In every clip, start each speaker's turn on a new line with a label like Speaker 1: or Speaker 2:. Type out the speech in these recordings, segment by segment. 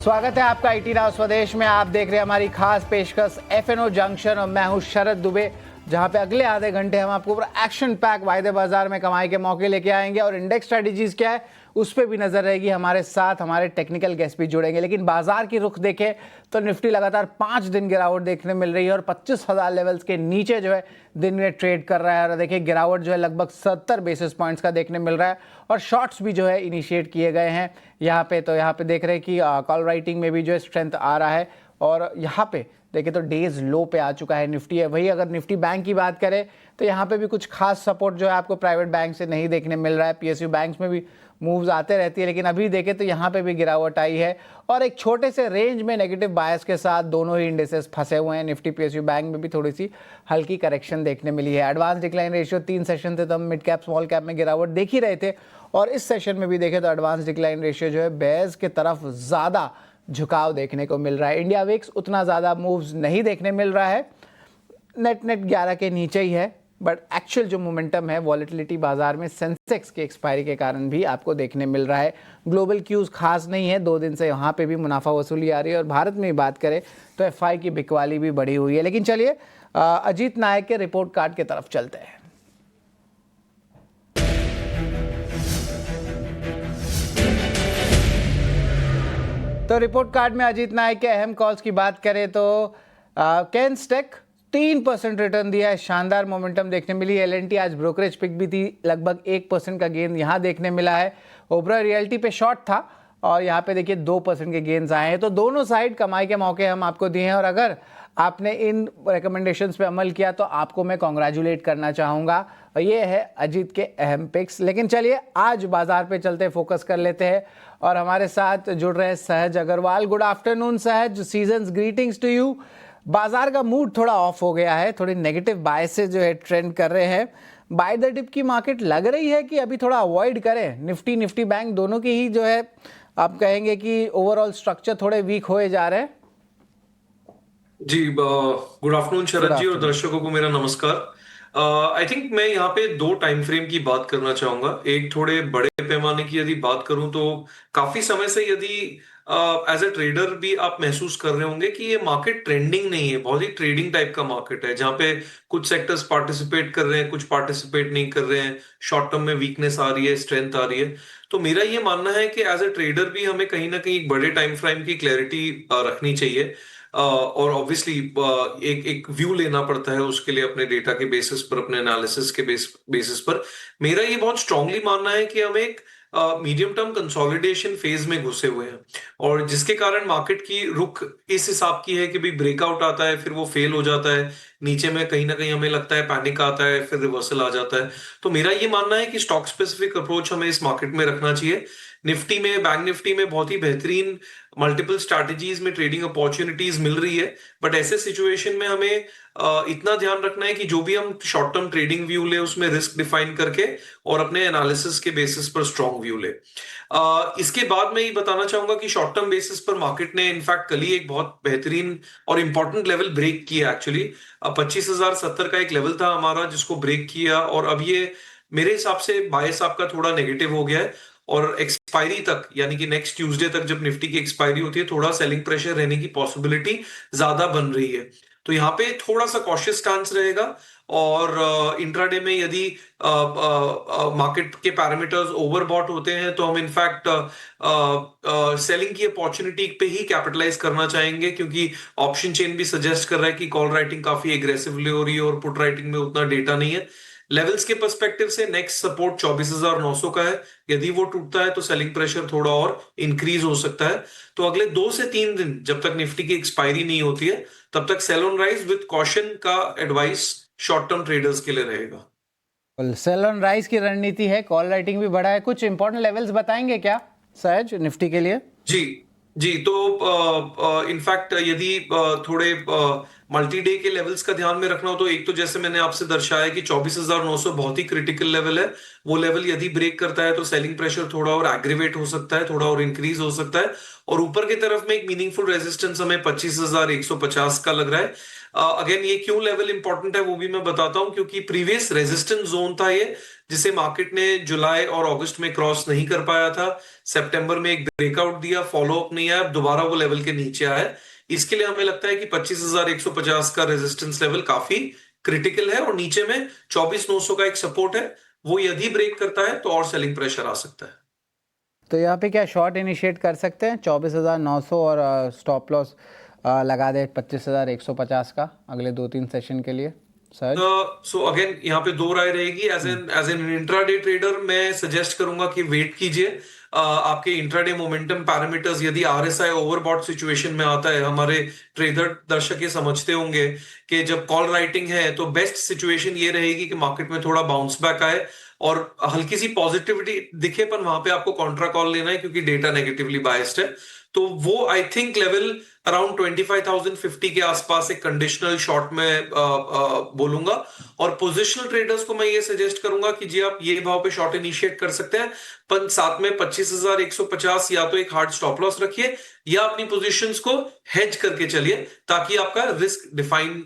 Speaker 1: स्वागत है आपका IT नाउ स्वदेश में। आप देख रहे हैं हमारी खास पेशकश FNO जंक्शन और मैं हूं शरद दुबे, जहां पे अगले आधे घंटे हम आपको पूरा एक्शन पैक वायदे बाजार में कमाई के मौके लेके आएंगे और इंडेक्स स्ट्रेटजीज क्या है उस पर भी नजर रहेगी। हमारे साथ हमारे टेक्निकल गेस्ट भी जुड़ेंगे। लेकिन बाजार की रुख देखें तो निफ्टी लगातार 5 दिन गिरावट देखने मिल रही है और 25,000 लेवल्स के नीचे जो है दिन में ट्रेड कर रहा है। और देखिए गिरावट जो है लगभग 70 बेसिस पॉइंट्स का देखने मिल रहा है और शॉर्ट्स भी जो है इनिशिएट किए गए हैं यहाँ पे। तो यहाँ पे देख रहे हैं कि कॉल राइटिंग में भी जो है स्ट्रेंथ आ रहा है और यहाँ पे देखिए तो डेज लो पे आ चुका है निफ्टी है। वही अगर निफ्टी बैंक की बात करें तो यहाँ पे भी कुछ खास सपोर्ट जो है आपको प्राइवेट बैंक से नहीं देखने मिल रहा है। PSU बैंक्स में भी मूव्स आते रहती है, लेकिन अभी देखें तो यहाँ पे भी गिरावट आई है और एक छोटे से रेंज में नेगेटिव बायस के साथ दोनों ही इंडेसेस फंसे हुए हैं। निफ्टी PSU बैंक में भी थोड़ी सी हल्की करेक्शन देखने मिली है। एडवांस डिक्लाइन रेशियो 3 सेशन थे तो हम मिड कैप स्मॉल कैप में गिरावट देख ही रहे थे और इस सेशन में भी देखें तो एडवांस डिक्लाइन रेशियो जो है बेयर्स के तरफ ज़्यादा झुकाव देखने को मिल रहा है। इंडिया विक्स उतना ज़्यादा मूव्स नहीं देखने मिल रहा है, नेट 11 के नीचे ही है, बट एक्चुअल जो मोमेंटम है वॉलेटिलिटी बाजार में सेंसेक्स के एक्सपायरी के कारण भी आपको देखने मिल रहा है। ग्लोबल क्यूज खास नहीं है, 2 दिन से यहाँ पे भी मुनाफा वसूली आ रही है और भारत में बात करें तो FI की बिकवाली भी बढ़ी हुई है। लेकिन चलिए अजीत नायक के रिपोर्ट कार्ड की तरफ चलते हैं। तो रिपोर्ट कार्ड में अजीत नायक के अहम कॉल्स की बात करें तो कैनस्टेक 3% रिटर्न दिया है, शानदार मोमेंटम देखने मिली। L&T आज ब्रोकरेज पिक भी थी, लगभग 1% का गेन यहाँ देखने मिला है। ओबरॉय रियल्टी पे शॉर्ट था और यहाँ पे देखिए 2% के गेन्स आए हैं। तो दोनों साइड कमाई के मौके हम आपको दिए हैं और अगर आपने इन रिकमेंडेशंस पे अमल किया तो आपको मैं कॉन्ग्रेचुलेट करना चाहूँगा। और ये है अजीत के अहम पिक्स। लेकिन चलिए आज बाजार पे चलते फोकस कर लेते हैं और हमारे साथ जुड़ रहे हैं सहज अग्रवाल। गुड आफ्टरनून सहज, सीजन्स ग्रीटिंग्स टू यू। बाजार का मूड थोड़ा ऑफ हो गया है, थोड़ी नेगेटिव बायसेस जो है ट्रेंड कर रहे हैं। बाय द डिप की मार्केट लग रही है कि अभी थोड़ा अवॉइड करें? निफ्टी बैंक दोनों की ही जो है आप कहेंगे कि ओवरऑल स्ट्रक्चर थोड़े वीक होए जा रहे हैं।
Speaker 2: जी गुड आफ्टरनून शरद जी और दर्शकों को मेरा नमस्कार। आई थिंक मैं यहाँ पे 2 टाइम फ्रेम की बात करना चाहूंगा। एक थोड़े बड़े पैमाने की यदि बात करूं तो काफी समय से यदि एज अ ट्रेडर भी आप महसूस कर रहे होंगे कि ये मार्केट ट्रेंडिंग नहीं है, बहुत ही ट्रेडिंग टाइप का मार्केट है जहाँ पे कुछ सेक्टर्स पार्टिसिपेट कर रहे हैं, कुछ पार्टिसिपेट नहीं कर रहे हैं, शॉर्ट टर्म में वीकनेस आ रही है, स्ट्रेंथ आ रही है। तो मेरा ये मानना है कि एज अ ट्रेडर भी हमें कहीं ना कहीं एक बड़े टाइम फ्रेम की क्लैरिटी रखनी चाहिए और ऑब्वियसली एक व्यू लेना पड़ता है उसके लिए, अपने डेटा के बेसिस पर, अपने एनालिसिस के बेसिस पर। मेरा ये बहुत स्ट्रांगली मानना है कि हम एक मीडियम टर्म कंसोलिडेशन फेज में घुसे हुए हैं और जिसके कारण मार्केट की रुख इस हिसाब की है कि भाई ब्रेकआउट आता है, फिर वो फेल हो जाता है, नीचे में कहीं ना कहीं हमें लगता है पैनिक आता है, फिर रिवर्सल आ जाता है। तो मेरा ये मानना है कि स्टॉक स्पेसिफिक अप्रोच हमें इस मार्केट में रखना चाहिए। निफ्टी में, बैंक निफ्टी में बहुत ही बेहतरीन मल्टीपल स्ट्रैटेजीज में ट्रेडिंग अपॉर्चुनिटीज मिल रही है, बट ऐसे सिचुएशन में हमें इतना ध्यान रखना है कि जो भी हम शॉर्ट टर्म ट्रेडिंग व्यू ले उसमें रिस्क डिफाइन करके और अपने एनालिसिस के बेसिस पर स्ट्रॉन्ग व्यू ले। इसके बाद मैं ये बताना चाहूंगा कि शॉर्ट टर्म बेसिस पर मार्केट ने इनफैक्ट कल ही एक बहुत बेहतरीन और इंपॉर्टेंट लेवल ब्रेक किया। एक्चुअली 25,070 का एक लेवल था हमारा जिसको ब्रेक किया और अब ये मेरे हिसाब से बायस आपका थोड़ा नेगेटिव हो गया है और एक्सपायरी तक, यानी कि नेक्स्ट ट्यूसडे तक जब निफ्टी की एक्सपायरी होती है, थोड़ा सेलिंग प्रेशर रहने की पॉसिबिलिटी ज्यादा बन रही है। तो यहाँ पे थोड़ा सा कॉशियस स्टांस रहेगा और इंट्राडे में यदि मार्केट के पैरामीटर्स ओवरबॉट होते हैं तो हम इनफैक्ट सेलिंग की अपॉर्चुनिटी पे ही कैपिटलाइज करना चाहेंगे, क्योंकि ऑप्शन चेन भी सजेस्ट कर रहा है कि कॉल राइटिंग काफी एग्रेसिवली हो रही है और पुट राइटिंग में उतना डेटा नहीं है। लेवल्स के पर्सपेक्टिव से नेक्स्ट सपोर्ट 24,900 का है, यदि वो टूटता है तो सेलिंग प्रेशर थोड़ा और इंक्रीज हो सकता है। तो अगले 2 से 3 दिन जब तक निफ्टी की एक्सपायरी नहीं होती है तब तक sell on rise with caution का एडवाइस शॉर्ट टर्म ट्रेडर्स के लिए रहेगा।
Speaker 1: सेल ऑन राइज की रणनीति है, कॉल राइटिंग भी बढ़ा है। कुछ इंपॉर्टेंट लेवल्स बताएंगे क्या सहज निफ्टी के लिए?
Speaker 2: जी जी, तो इनफैक्ट यदि थोड़े मल्टी डे के लेवल्स का ध्यान में रखना हो तो एक तो जैसे मैंने आपसे दर्शाया कि 24,900 बहुत ही क्रिटिकल लेवल है। वो लेवल यदि ब्रेक करता है तो सेलिंग प्रेशर थोड़ा और एग्रीवेट हो सकता है, थोड़ा और इंक्रीज हो सकता है और ऊपर की तरफ में एक मीनिंगफुल रेजिस्टेंस हमें 25,150 का लग रहा है। अगेन ये क्यों लेवल इंपॉर्टेंट है वो भी मैं बताता हूं, क्योंकि प्रीवियस रेजिस्टेंस जोन था ये, जिसे मार्केट ने जुलाई और अगस्त में क्रॉस नहीं कर पाया था। सितंबर में एक ब्रेकआउट दिया, फॉलो अप नहीं आया, अब दोबारा वो लेवल के नीचे आया है। इसके लिए हमें लगता है कि 25,150 का रेजिस्टेंस लेवल काफी क्रिटिकल है, और नीचे में 24,900 का एक सपोर्ट है, वो यदि ब्रेक करता है तो और सेलिंग प्रेशर आ सकता है।
Speaker 1: तो यहाँ पे क्या शॉर्ट इनिशिएट कर सकते हैं 24,900 और स्टॉप लॉस लगा दे 25,150 का अगले 2-3 सेशन के लिए सर?
Speaker 2: सो अगेन यहाँ पे दो राय रहेगी। एज एन इंट्राडे ट्रेडर मैं सजेस्ट करूंगा कि वेट कीजिए। आपके इंट्राडे मोमेंटम पैरामीटर्स यदि आरएसआई ओवरबॉट सिचुएशन में आता है, हमारे ट्रेडर दर्शक ये समझते होंगे कि जब कॉल राइटिंग है तो बेस्ट सिचुएशन ये रहेगी कि मार्केट में थोड़ा बाउंस बैक आए और हल्की सी पॉजिटिविटी दिखे, पर वहां पे आपको कॉन्ट्रा कॉल लेना है क्योंकि डेटा नेगेटिवली बायस्ड है। तो वो आई थिंक लेवल अराउंड 25,050 के आसपास एक कंडीशनल शॉर्ट में बोलूंगा। और पोजिशनल ट्रेडर्स को मैं ये सजेस्ट करूंगा कि जी आप ये भाव पे शॉर्ट इनिशिएट कर सकते हैं, पर साथ में 25,150 या तो एक हार्ड स्टॉप लॉस रखिए या अपनी पोजीशंस को हेज करके चलिए, ताकि आपका रिस्क डिफाइन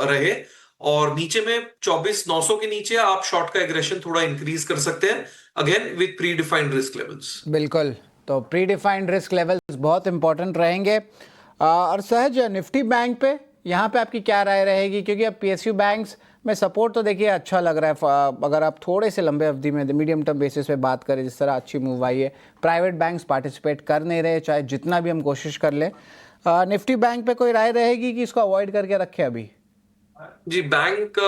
Speaker 2: रहे। और नीचे में 24,900 के नीचे आप शॉर्ट का एग्रेशन थोड़ा इंक्रीज कर सकते हैं, again with pre defined risk levels.
Speaker 1: बिल्कुल, तो प्री डिफाइंड रिस्क लेवल्स बहुत इंपॉर्टेंट रहेंगे। और सहज निफ्टी बैंक पे यहाँ पे आपकी क्या राय रहेगी, क्योंकि अब पीएसयू बैंक्स में सपोर्ट तो देखिए अच्छा लग रहा है। अगर आप थोड़े से लंबे अवधि में मीडियम टर्म बेसिस पे बात करें, जिस तरह अच्छी मूव आई है, प्राइवेट बैंक्स पार्टिसिपेट कर नहीं रहे चाहे जितना भी हम कोशिश कर लें। निफ्टी बैंक पे कोई राय रहेगी कि इसको अवॉइड करके रखें अभी?
Speaker 2: जी बैंक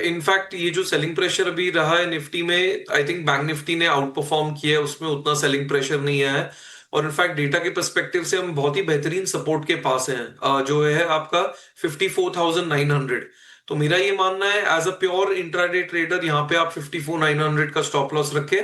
Speaker 2: इनफैक्ट ये जो सेलिंग प्रेशर अभी रहा है निफ्टी में, आई थिंक बैंक निफ्टी ने आउट परफॉर्म किया है, उसमें उतना सेलिंग प्रेशर नहीं आया है। और इनफैक्ट डेटा के पर्सपेक्टिव से हम बहुत ही बेहतरीन सपोर्ट के पास हैं, जो है आपका 54,900। तो मेरा ये मानना है as a pure intraday trader, यहाँ पे आप 54,900 का स्टॉप लॉस रखे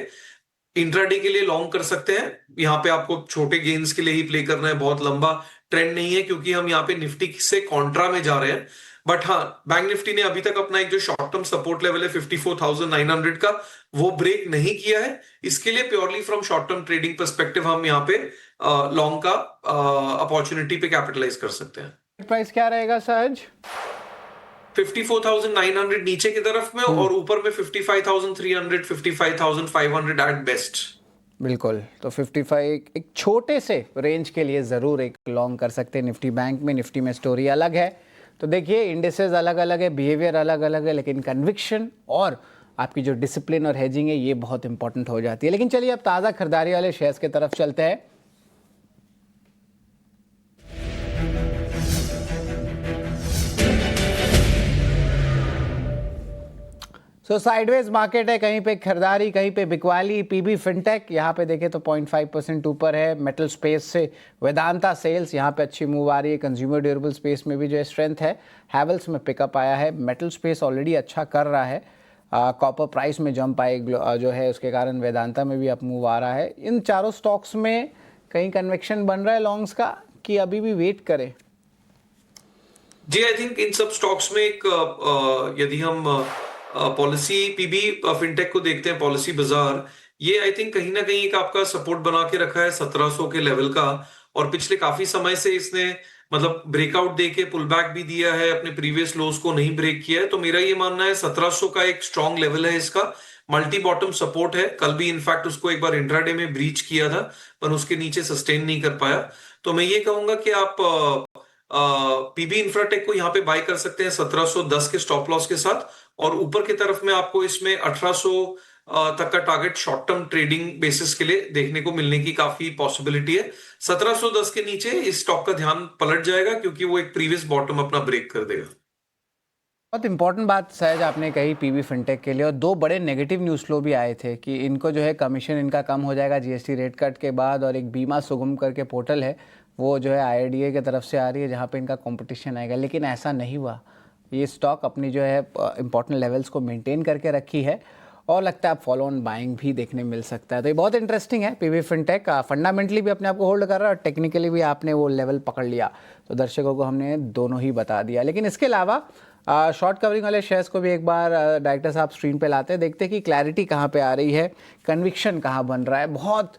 Speaker 2: इंट्राडे के लिए लॉन्ग कर सकते हैं। यहाँ पे आपको छोटे गेन्स के लिए ही प्ले करना है, बहुत लंबा ट्रेंड नहीं है, क्योंकि हम यहाँ पे निफ्टी से कॉन्ट्रा में जा रहे हैं। बट हाँ, बैंक निफ्टी ने अभी तक अपना एक जो शॉर्ट टर्म सपोर्ट लेवल है 54,900 का, वो ब्रेक नहीं किया है। इसके लिए purely from short term trading perspective हम यहाँ पे लॉन्ग का अपॉर्चुनिटी पे कैपिटलाइज कर सकते हैं।
Speaker 1: प्राइस क्या रहेगा सहज?
Speaker 2: 54,900 नीचे की तरफ में, और ऊपर में 55,300 55,500 एट बेस्ट।
Speaker 1: बिल्कुल, तो 55 एक छोटे से रेंज के लिए ज़रूर एक लॉन्ग कर सकते हैं निफ्टी बैंक में। निफ्टी में स्टोरी अलग है। तो देखिए इंडिसेस अलग अलग है, बिहेवियर अलग अलग है, लेकिन कन्विक्शन और आपकी जो डिसिप्लिन और हेजिंग है ये बहुत इंपॉर्टेंट हो जाती है। लेकिन चलिए अब ताज़ा खरीदारी वाले शेयर्स की तरफ चलते हैं। सो साइडवेज मार्केट है, कहीं पे खरीदारी कहीं पे बिकवाली। पीबी फिनटेक यहाँ पे देखें तो 0.5% ऊपर है। मेटल स्पेस से वेदांता सेल्स यहाँ पे अच्छी मूव आ रही है। कंज्यूमर ड्यूरेबल स्पेस में भी जो है स्ट्रेंथ है। हैवेल्स में पिकअप आया है। मेटल स्पेस ऑलरेडी अच्छा कर रहा है। कॉपर प्राइस में जंप आए जो है, उसके कारण वेदांता में भी अप मूव आ रहा है। इन चारों स्टॉक्स में कहीं कन्वेक्शन बन रहा है लॉन्ग्स का, कि अभी भी वेट करें?
Speaker 2: जी आई थिंक इन सब स्टॉक्स में एक यदि हम पॉलिसी पीबी फिनटेक को देखते हैं, पॉलिसी बाजार, ये आई थिंक कहीं ना कहीं एक आपका सपोर्ट बना के रखा है 1700 के लेवल का। और पिछले काफी समय से इसने मतलब ब्रेकआउट देके पुल बैक भी दिया है, अपने प्रीवियस लोज को नहीं ब्रेक किया है। तो मेरा ये मानना है 1700 का एक स्ट्रॉन्ग लेवल है इसका, मल्टी बॉटम सपोर्ट है। कल भी इनफैक्ट उसको एक बार इंट्राडे में ब्रीच किया था, पर उसके नीचे सस्टेन नहीं कर पाया। तो मैं ये कहूंगा कि आप पीबी इंफ्राटेक को यहाँ पे बाय कर सकते हैं 1710 के स्टॉप लॉस के साथ। और ऊपर की तरफ में आपको इसमें 1800 तक का target short term trading basis के लिए देखने को मिलने की काफी पॉसिबिलिटी है। 1710 के नीचे इस स्टॉक का ध्यान पलट जाएगा, क्योंकि वो एक प्रीवियस बॉटम अपना ब्रेक कर देगा।
Speaker 1: बहुत इंपॉर्टेंट बात सहज आपने कही पीबी फिनटेक के लिए। और दो बड़े नेगेटिव न्यूज़ फ्लो भी आए थे कि इनको जो है कमीशन इनका कम हो जाएगा जीएसटी रेट कट के बाद। और एक बीमा सुगम करके पोर्टल है, वो जो है आईआरडीए की तरफ से आ रही है, जहाँ पे इनका कंपटीशन आएगा। लेकिन ऐसा नहीं हुआ। ये स्टॉक अपनी जो है इंपॉर्टेंट लेवल्स को मेंटेन करके रखी है, और लगता है आप फॉलो ऑन बाइंग भी देखने मिल सकता है। तो ये बहुत इंटरेस्टिंग है। पीबी फिनटेक फंडामेंटली भी अपने आप को होल्ड कर रहा है और टेक्निकली भी आपने वो लेवल पकड़ लिया। तो दर्शकों को हमने दोनों ही बता दिया। लेकिन इसके अलावा शॉर्ट कवरिंग वाले शेयर्स को भी एक बार डायरेक्टर साहब स्क्रीन पे लाते हैं, देखते हैं कि क्लैरिटी कहाँ पे आ रही है, कन्विक्शन कहाँ बन रहा है। बहुत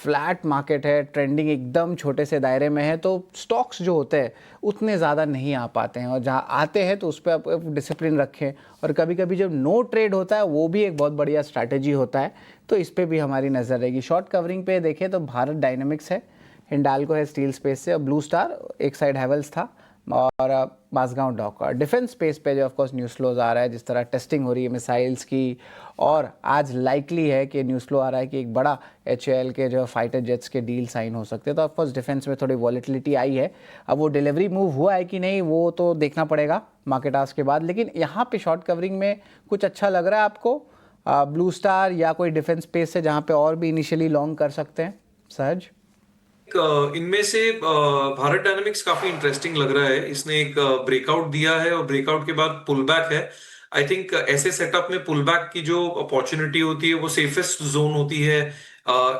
Speaker 1: फ्लैट मार्केट है, ट्रेंडिंग एकदम छोटे से दायरे में है, तो स्टॉक्स जो होते हैं उतने ज़्यादा नहीं आ पाते हैं, और जहाँ आते हैं तो उस पर आप डिसिप्लिन रखें। और कभी कभी जब नो ट्रेड होता है वो भी एक बहुत बढ़िया स्ट्रैटेजी होता है, तो इस पर भी हमारी नज़र रहेगी। शॉर्ट कवरिंग पे देखें तो भारत डायनेमिक्स है, हिंडाल्को है स्टील स्पेस से, और ब्लू स्टार, एक साइड हैवेल्स था, और माजगांव डॉक। डिफेंस स्पेस पे जो ऑफकोर्स न्यूज़ फ्लोज आ रहा है, जिस तरह टेस्टिंग हो रही है मिसाइल्स की, और आज लाइकली है कि न्यूज़ फ्लो आ रहा है कि एक बड़ा HAL के जो फाइटर जेट्स के डील साइन हो सकते हैं, तो ऑफकोर्स डिफेंस में थोड़ी वॉलेटिलिटी आई है। अब वो डिलीवरी मूव हुआ है कि नहीं वो तो देखना पड़ेगा मार्केट आज के बाद, लेकिन यहाँ पे शॉर्ट कवरिंग में कुछ अच्छा लग रहा है आपको ब्लू स्टार या कोई डिफेंस स्पेस है जहाँ पे और भी इनिशियली लॉन्ग कर सकते हैं सहज?
Speaker 2: इनमें से भारत डायनामिक्स काफी इंटरेस्टिंग लग रहा है। इसने एक ब्रेकआउट दिया है और ब्रेकआउट के बाद पुल बैक है। आई थिंक ऐसे सेटअप में पुल बैक की जो अपॉर्चुनिटी होती है वो सेफेस्ट जोन होती है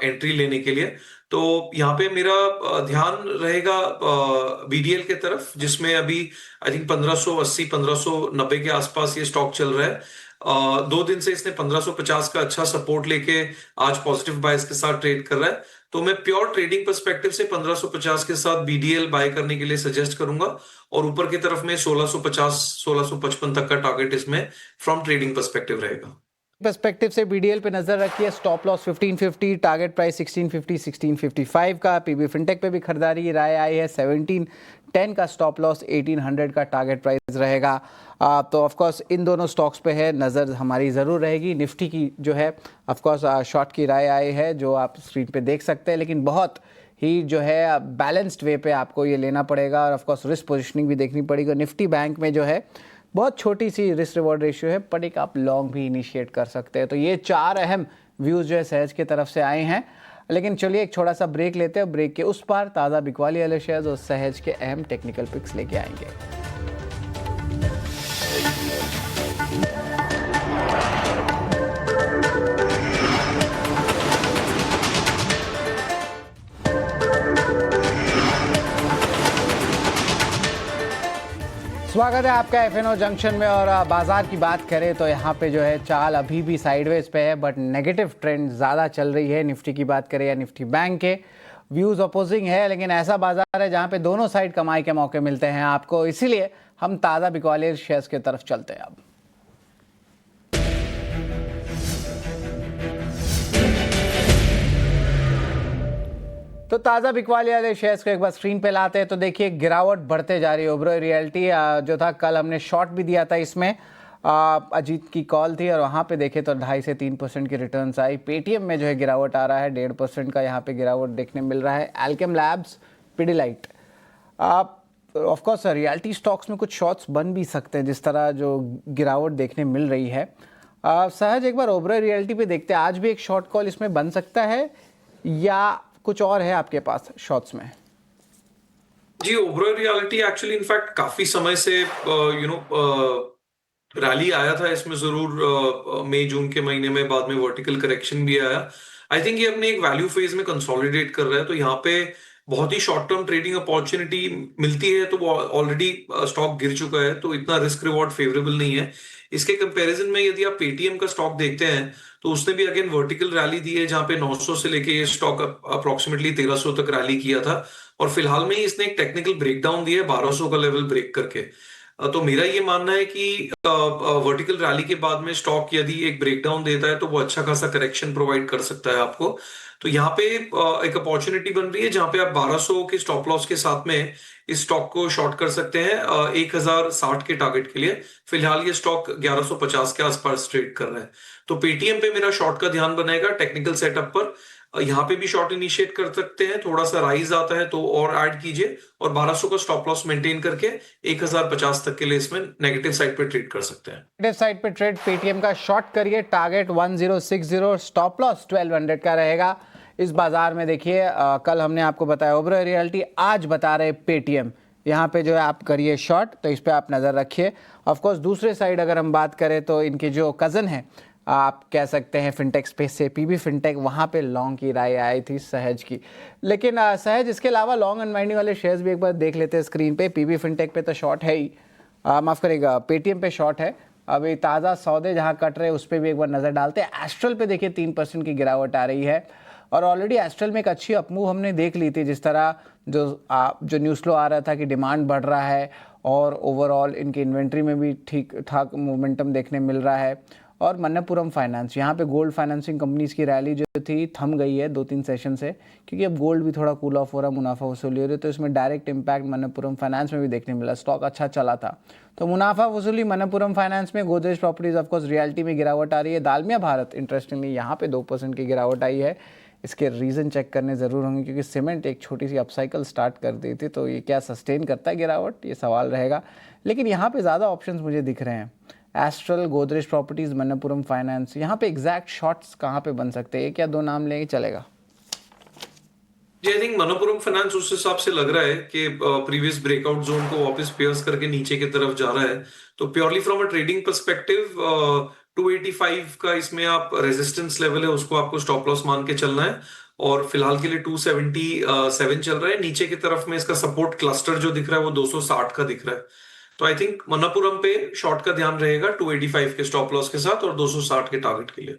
Speaker 2: एंट्री लेने के लिए। तो यहाँ पे मेरा ध्यान रहेगा BDL के तरफ, जिसमें अभी आई थिंक 1580 1590 के आसपास ये स्टॉक चल रहा है। 2 दिन से इसने 1550 का अच्छा सपोर्ट लेके आज पॉजिटिव बायस के साथ ट्रेड कर रहा है। तो मैं प्योर ट्रेडिंग पर्सपेक्टिव से 1550 के साथ BDL बाय करने के लिए सजेस्ट करूंगा, और ऊपर की तरफ में 1650 1655 तक का टारगेट इसमें फ्रॉम ट्रेडिंग पर्सपेक्टिव रहेगा।
Speaker 1: पर्सपेक्टिव से BDL पे नजर रखिए, स्टॉप लॉस 1550, टारगेट प्राइस 1650 1655 का। PB फिनटेक पे भी खरीदारी की राय आई है, 1710 का स्टॉप लॉस, 1800 का टारगेट प्राइस रहेगा। तो ऑफकोर्स इन दोनों स्टॉक्स पे है नज़र हमारी ज़रूर रहेगी। निफ्टी की जो है ऑफकोर्स शॉर्ट की राय आई है जो आप स्क्रीन पे देख सकते हैं, लेकिन बहुत ही जो है बैलेंस्ड वे पे आपको ये लेना पड़ेगा, और ऑफकोर्स रिस्क पोजिशनिंग भी देखनी पड़ेगी। निफ्टी बैंक में जो है बहुत छोटी सी रिस्क रिवॉर्ड रेशियो है, पर एक आप लॉन्ग भी इनिशिएट कर सकते हैं। तो ये 4 अहम व्यूज़ जो है सहज की तरफ से आए हैं, लेकिन चलिए एक छोटा सा ब्रेक लेते हैं। ब्रेक के उस पार ताज़ा बिकवाली वाले शेयर्स और सहज के अहम टेक्निकल पिक्स लेके आएंगे। स्वागत है आपका FNO जंक्शन में। और बाजार की बात करें तो यहाँ पे जो है चाल अभी भी साइडवेज पे है, बट नेगेटिव ट्रेंड ज़्यादा चल रही है। निफ्टी की बात करें या निफ्टी बैंक के, व्यूज़ अपोजिंग है, लेकिन ऐसा बाजार है जहाँ पे दोनों साइड कमाई के मौके मिलते हैं आपको। इसीलिए हम ताज़ा बिकवाली शेयर्स की तरफ चलते हैं अब। तो ताज़ा बिकवाली वाले शेयर्स को एक बार स्क्रीन पे लाते हैं तो देखिए गिरावट बढ़ते जा रही है। ओबरॉय रियल्टी जो था, कल हमने शॉर्ट भी दिया था इसमें, अजीत की कॉल थी, और वहाँ पे देखे तो 2.5 से 3% की रिटर्न्स आई। पेटीएम में जो है गिरावट आ रहा है, 1.5% का यहाँ पे गिरावट देखने मिल रहा है। Alkem labs, Pidilite, of course realty stocks में कुछ शॉर्ट्स बन भी सकते हैं जिस तरह जो गिरावट देखने मिल रही है। सहज एक बार ओबरॉय रियल्टी पे देखते हैं, आज भी एक शॉर्ट कॉल इसमें बन सकता है या कुछ और है आपके पास शॉर्ट्स में?
Speaker 2: जी, ओबरॉय रियल्टी एक्चुअली इनफैक्ट काफी समय से रैली आया था इसमें जरूर, मई जून के महीने में, बाद में वर्टिकल करेक्शन भी आया। आई थिंक ये अपने एक वैल्यू फेज में कंसोलिडेट कर रहा है, तो यहाँ पे बहुत ही शॉर्ट टर्म ट्रेडिंग अपॉर्चुनिटी मिलती है। तो वो ऑलरेडी स्टॉक गिर चुका है, तो इतना रिस्क रिवॉर्ड फेवरेबल नहीं है। इसके कंपैरिजन में यदि आप पेटीएम का स्टॉक देखते हैं तो उसने भी अगेन वर्टिकल रैली दी है, जहां पे 900 से लेके ये स्टॉक अप्रोक्सीमेटली 1300 तक रैली किया था, और फिलहाल में ही इसने एक टेक्निकल ब्रेकडाउन दिया है 1200 का लेवल ब्रेक करके। तो मेरा ये मानना है कि वर्टिकल रैली के बाद में स्टॉक यदि एक ब्रेकडाउन देता है तो वो अच्छा खासा करेक्शन प्रोवाइड कर सकता है आपको। तो यहाँ पे एक अपॉर्चुनिटी बन रही है जहां पे आप 1200 के स्टॉप लॉस के साथ में इस स्टॉक को शॉर्ट कर सकते हैं 1060 के टारगेट के लिए। फिलहाल ये स्टॉक 1150 के आसपास ट्रेड कर रहा है। तो पेटीएम पे मेरा शॉर्ट का ध्यान बनेगा टेक्निकल सेटअप पर। यहाँ पे भी शॉर्ट इनिशिएट कर सकते हैं, थोड़ा सा राइज आता है तो और ऐड कीजिए, और 1200 का स्टॉप लॉस मेंटेन करके 1050 तक के लिए इसमें नेगेटिव साइड पे ट्रेड कर सकते हैं।
Speaker 1: नेगेटिव साइड पे ट्रेड पेटीएम का शॉर्ट करिए, टारगेट 1060, स्टॉप लॉस 1200 का रहेगा इस बाजार में। देखिए कल हमने आपको बताया ओबरॉय रियल्टी, आज बता रहे पेटीएम, यहाँ पे जो है आप करिए शॉर्ट, तो इस पे आप नज़र रखिए। ऑफकोर्स दूसरे साइड अगर हम बात करें तो इनके जो कज़न हैं, आप कह सकते हैं फिनटेक स्पेस से, PB फिनटेक, वहाँ पे लॉन्ग की राय आई थी सहज की। लेकिन सहज इसके अलावा लॉन्ग अनवाइंडिंग वाले शेयर्स भी एक बार देख लेते हैं स्क्रीन पे। PB फिनटेक पे तो शॉर्ट है ही, माफ़ करेगा पेटीएम पे शॉर्ट है। अभी ताज़ा सौदे जहाँ कट रहे हैं उस पर भी एक बार नज़र डालते हैं। एस्ट्रल पे देखिए 3% की गिरावट आ रही है। और ऑलरेडी एस्ट्रल में एक अच्छी अपमूव हमने देख ली थी, जिस तरह जो न्यूज़ फ्लो आ रहा था कि डिमांड बढ़ रहा है और ओवरऑल इनकी इन्वेंट्री में भी ठीक ठाक मोमेंटम देखने मिल रहा है। और मन्नपुरम फाइनेंस, यहाँ पे गोल्ड फाइनेंसिंग कंपनीज की रैली जो थी थम गई है 2-3 सेशन से, क्योंकि अब गोल्ड भी थोड़ा कूल ऑफ हो रहा है, मुनाफा वसूली हो रही है, तो इसमें डायरेक्ट इम्पैक्ट मन्नपुरम फाइनेंस में भी देखने मिला। स्टॉक अच्छा चला था, तो मुनाफा वसूली मन्नपुरम फाइनेंस में। गोदरेज प्रॉपर्टीज ऑफकोर्स रियलिटी में गिरावट आ रही है। दालमिया भारत इंटरेस्टिंगली यहाँ पे 2% की गिरावट आई है। इसके रीज़न चेक करने ज़रूर होंगे, क्योंकि सीमेंट एक छोटी सी अपसाइकिल स्टार्ट कर दी थी, तो ये क्या सस्टेन करता है गिरावट, ये सवाल रहेगा। लेकिन यहाँ पे ज़्यादा ऑप्शंस मुझे दिख रहे हैं, एस्ट्रल, गोदरेज प्रॉपर्टीज़, मन्नपुरम फाइनेंस। यहाँ पे एग्जैक्ट शॉट्स कहाँ पे बन सकते हैं, एक या दो नाम लेंगे चलेगा?
Speaker 2: जी, आई थिंक मणप्पुरम फाइनेंस उस हिसाब से लग रहा है कि प्रीवियस ब्रेकआउट जोन को वापस पियर्स करके नीचे की तरफ जा रहा है। तो purely from a trading perspective 285 का इसमें आप रेजिस्टेंस लेवल है, उसको आपको स्टॉप लॉस मान के चलना है। और फिलहाल के लिए 277 चल रहा है। नीचे की तरफ में इसका सपोर्ट क्लस्टर जो दिख रहा है वो 260 का दिख रहा है। तो आई थिंक मणप्पुरम पे शॉर्ट का ध्यान रहेगा 285 के स्टॉप लॉस के साथ और 260 के टारगेट के लिए।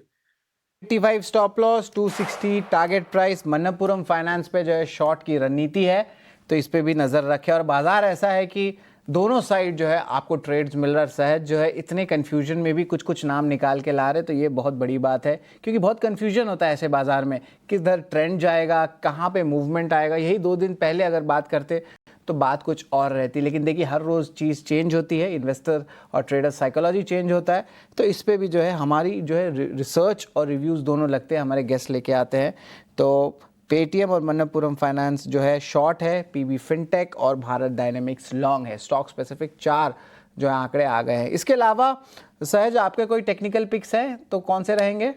Speaker 1: 85 stop loss, 260 target price. Manappuram Finance पे जो है शॉर्ट की रणनीति है, तो इस पे भी नज़र रखें। और बाजार ऐसा है कि दोनों साइड जो है आपको ट्रेड्स मिल रहा है। सहज जो है इतने कन्फ्यूजन में भी कुछ कुछ नाम निकाल के ला रहे, तो ये बहुत बड़ी बात है, क्योंकि बहुत कन्फ्यूजन होता है ऐसे बाजार में, किधर ट्रेंड जाएगा, कहाँ पे मूवमेंट आएगा। यही 2 दिन पहले अगर बात करते तो बात कुछ और रहती। लेकिन देखिए हर रोज़ चीज़ चेंज होती है, इन्वेस्टर और ट्रेडर साइकोलॉजी चेंज होता है, तो इस पे भी जो है हमारी जो है रिसर्च और रिव्यूज़ दोनों लगते हैं, हमारे गेस्ट लेके आते हैं। तो पेटीएम और मन्नपुरम फाइनेंस जो है शॉर्ट है, पीबी फिनटेक और भारत डायनेमिक्स लॉन्ग है। स्टॉक स्पेसिफिक 4 जो है आंकड़े आ गए हैं। इसके अलावा सहज आपके कोई टेक्निकल पिक्स हैं तो कौन से रहेंगे?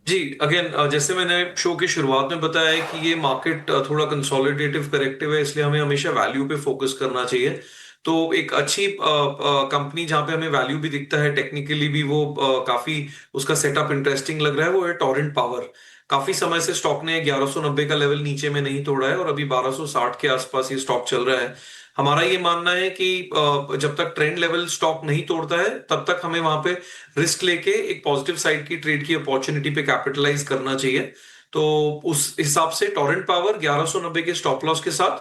Speaker 2: जी, अगेन जैसे मैंने शो की शुरुआत में बताया है कि ये मार्केट थोड़ा कंसोलिडेटिव करेक्टिव है, इसलिए हमें हमेशा वैल्यू पे फोकस करना चाहिए। तो एक अच्छी कंपनी जहां पे हमें वैल्यू भी दिखता है, टेक्निकली भी वो काफी उसका सेटअप इंटरेस्टिंग लग रहा है, वो है टोरेंट पावर। काफी समय से स्टॉक ने 1190 का लेवल नीचे में नहीं तोड़ा है और अभी 1260 के आसपास ये स्टॉक चल रहा है। हमारा ये मानना है कि जब तक ट्रेंड लेवल स्टॉक नहीं तोड़ता है तब तक हमें वहां पे रिस्क लेके एक पॉजिटिव साइड की ट्रेड की अपॉर्चुनिटी पे कैपिटलाइज करना चाहिए। तो उस हिसाब से टोरेंट पावर 1190 के स्टॉप लॉस के साथ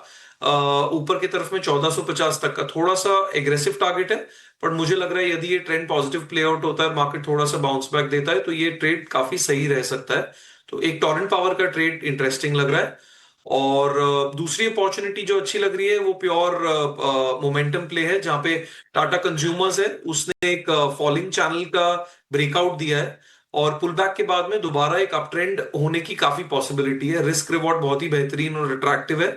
Speaker 2: ऊपर की तरफ में 1450 तक का थोड़ा सा एग्रेसिव टारगेट है। पर मुझे लग रहा है यदि ये ट्रेंड पॉजिटिव प्ले आउट होता है, मार्केट थोड़ा सा बाउंस बैक देता है, तो ये ट्रेड काफी सही रह सकता है। तो एक टोरेंट पावर का ट्रेड इंटरेस्टिंग लग रहा है। और दूसरी अपॉर्चुनिटी जो अच्छी लग रही है वो प्योर मोमेंटम प्ले है, जहां पे टाटा कंज्यूमर्स है, उसने एक फॉलिंग चैनल का ब्रेकआउट दिया है और पुल बैक के बाद में दोबारा एक अप ट्रेंड होने की काफी पॉसिबिलिटी है। रिस्क रिवॉर्ड बहुत ही बेहतरीन और अट्रैक्टिव है।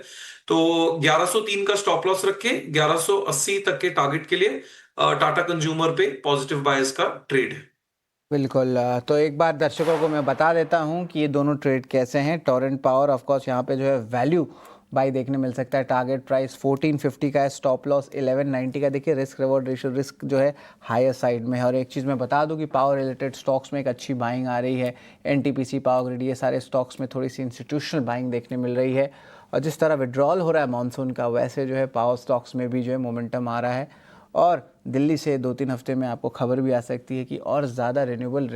Speaker 2: तो 1103 का स्टॉप लॉस रखे, 1180 तक के टारगेट के लिए टाटा कंज्यूमर पे पॉजिटिव बायस का ट्रेड है।
Speaker 1: बिल्कुल। तो एक बार दर्शकों को मैं बता देता हूं कि ये दोनों ट्रेड कैसे हैं। टोरेंट पावर ऑफ कोर्स यहाँ पे जो है वैल्यू बाई देखने मिल सकता है। टारगेट प्राइस 1450 का है, स्टॉप लॉस 1190 का। देखिए रिस्क रिवॉर्ड रेशियो, रिस्क जो है हायर साइड में है। और एक चीज़ मैं बता दूं कि पावर रिलेटेड स्टॉक्स में एक अच्छी बाइंग आ रही है। एनटीपीसी, पावर ग्रिड, ये सारे स्टॉक्स में थोड़ी सी इंस्टीट्यूशनल बाइंग देखने मिल रही है। और जिस तरह विड्रॉल हो रहा है मानसून का, वैसे जो है पावर स्टॉक्स में भी जो है मोमेंटम आ रहा है। और दिल्ली से 2-3 हफ्ते में आपको खबर भी आ सकती है कि और ज़्यादा रिन्यूएबल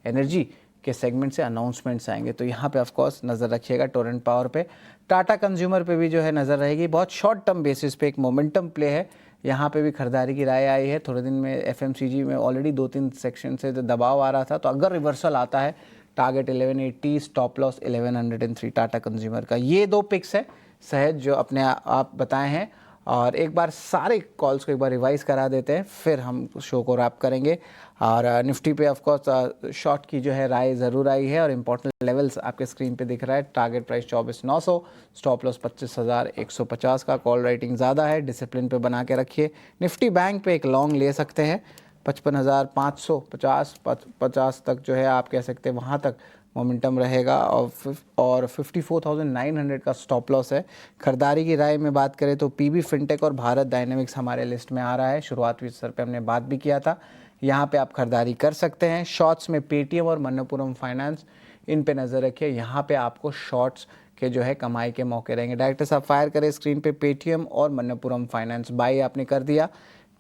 Speaker 1: एनर्जी के सेगमेंट से अनाउंसमेंट्स आएंगे, तो यहाँ पे ऑफ कोर्स नज़र रखिएगा टोरेंट पावर पे। टाटा कंज्यूमर पे भी जो है नज़र रहेगी। बहुत शॉर्ट टर्म बेसिस पे एक मोमेंटम प्ले है, यहाँ पे भी खरीदारी की राय आई है। थोड़े दिन में एफएमसीजी में ऑलरेडी 2-3 सेक्शन से दबाव आ रहा था, तो अगर रिवर्सल आता है, target 1180, stop loss 1103 Tata consumer का। ये 2 पिक्स है सहज जो अपने आप बताए हैं। और एक बार सारे कॉल्स को एक बार रिवाइज करा देते हैं, फिर हम शो को रैप करेंगे। और निफ्टी पे ऑफ कोर्स शॉर्ट की जो है राय ज़रूर आई है और इंपॉर्टेंट लेवल्स आपके स्क्रीन पे दिख रहा है। टारगेट प्राइस 24,900, स्टॉप लॉस 25,150 का। कॉल राइटिंग ज़्यादा है, डिसिप्लिन पे बना के रखिए। निफ्टी बैंक पे एक लॉन्ग ले सकते हैं, 55,550 तक जो है आप कह सकते हैं, वहाँ तक मोमेंटम रहेगा। और 54,900 का स्टॉप लॉस है। खरीदारी की राय में बात करें तो पीबी फिनटेक और भारत डायनेमिक्स हमारे लिस्ट में आ रहा है। शुरुआती स्तर पे हमने बात भी किया था, यहाँ पे आप खरीदारी कर सकते हैं। शॉर्ट्स में पेटीएम और मन्नपुरम फाइनेंस, इन पे नज़र रखिए। यहाँ पे आपको शॉर्ट्स के जो है कमाई के मौके रहेंगे। डायरेक्टर साहब फायर करें स्क्रीन पे, पेटीएम और मन्नपुरम फाइनेंस बाई आपने कर दिया।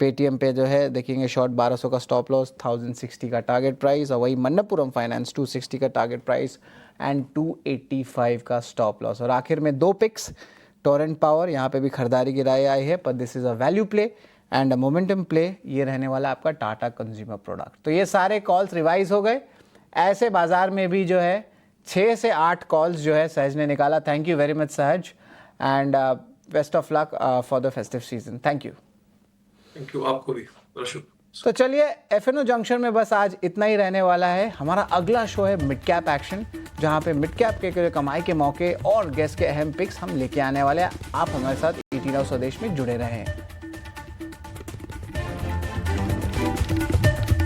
Speaker 1: पेटीएम पे जो है देखेंगे शॉर्ट 1200 का स्टॉप लॉस, 1060 का टारगेट प्राइस, और वही मन्नपुरम फाइनेंस 260 का टारगेट प्राइस एंड 285 का स्टॉप लॉस। और आखिर में 2 पिक्स, टोरेंट पावर, यहाँ पे भी खरीदारी की राय आई है, पर this is a value play and a momentum play. ये रहने वाला आपका टाटा कंज्यूमर प्रोडक्ट। तो ये सारे कॉल्स रिवाइज हो गए। ऐसे बाजार में भी जो है 6 से 8 कॉल्स जो है सहज ने निकाला। थैंक यू वेरी मच सहज, and best of luck for the festive season. Thank you.
Speaker 2: Thank you, आपको भी दर्शक।
Speaker 1: तो चलिए, एफएनओ जंक्शन में बस आज इतना ही रहने वाला है। हमारा अगला शो है मिड कैप एक्शन, जहां पे मिड कैप के कमाई के मौके और गेस्ट के अहम पिक्स हम लेके आने वाले हैं। आप हमारे साथ 18 हाउस स्वदेश में जुड़े रहें।